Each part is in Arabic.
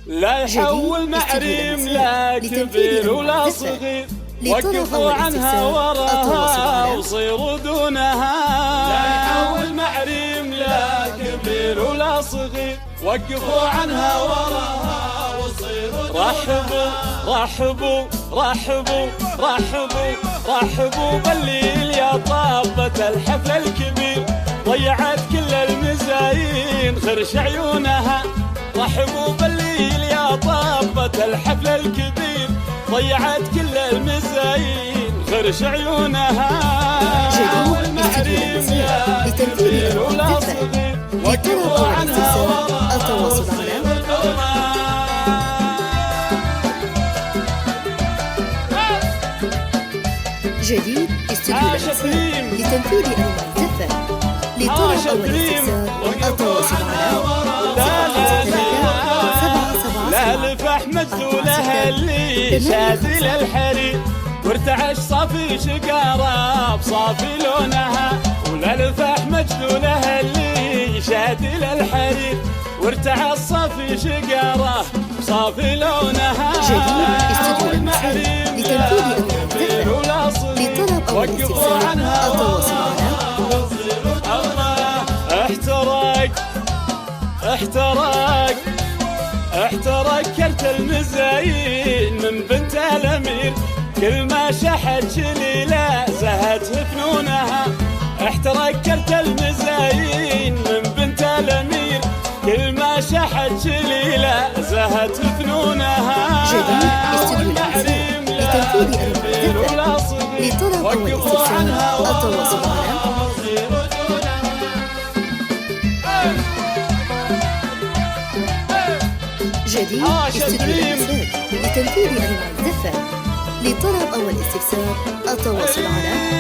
لا يحول معريم لا كبير ولا صغير، وقفوا عنها وراها وصيروا دونها. لا يحول معريم لا كبير ولا صغير، وقفوا عنها وراها وصيروا دونها. رحبوا رحبوا رحبوا رحبوا رحبوا بالليل يا طابة الحفل الكبير، ضيعت كل المزايين خرش عيونها. رحبوا بالليل يا طابة الحفل الكبير، ضيعت كل المزايين خرش عيونها. المحريم يا كبير ولا صغير، وقفوا عنها التواصل على جديد استوديو الأنسان لتنفيذ أنواع الزفة. لطلب أول استفسار التواصل على لا لفح مجدولها اللي شادي للحرير، وارتعش صافي شقارة بصافي لونها. ولا لفح مجدولها اللي شادي للحرير، وارتعش صافي شقارة بصافي لونها. جديد استوديو الأنسان لتنفيذ أنواع الزفة. لطلب أول استفسار التواصل على احترق احترق احترق كرت المزايين من بنت الامير، كل ما شحت شليله زهت فنونها. احترق كرت المزايين من بنت الامير، كل ما شحت شليله زهت فنونها. جديد استوديو الأنسان لتنفيذ أنواع الزفة. لطلب أول استفسار التواصل على جديد استوديو الأنسان لتنفيذ أنواع الزفة. لطلب أول استفسار التواصل على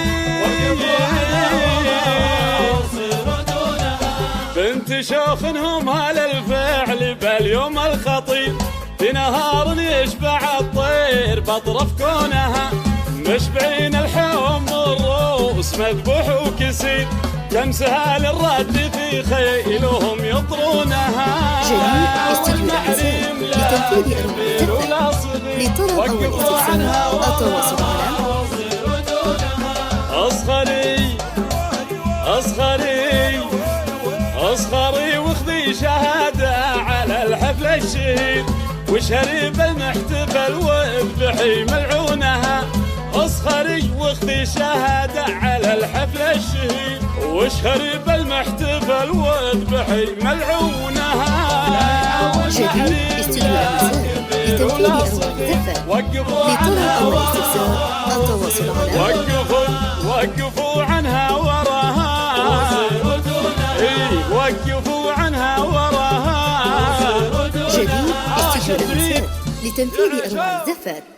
بنت شوخنهم على الفعل باليوم الخطير، في نهار يشبع الطير بطرف كونها. مشبعين الحوم والروس مذبوح وكسير، كم سهال الرد في خيلهم يطرونها. جديد استوديو الأنسان لتنفيذ أنواع الزفة. لطلب أول استفسار التواصل على أصغري أصغري أصغري واخذي شهادة على الحفل الشهير، واشهري بالمحتفل واذبحي ملعونها. اصغري واخذي شهادة على الحفل الشهير، واشهري بالمحتفل واذبحي ملعونها. جديد استوديو الأنسان لتنفيذ أنواع الزفة. لطلب أول استفسار التواصل على وقفوا عنها وراها. وقفوا عنها وراها. جديد استوديو الأنسان لتنفيذ أنواع الزفة.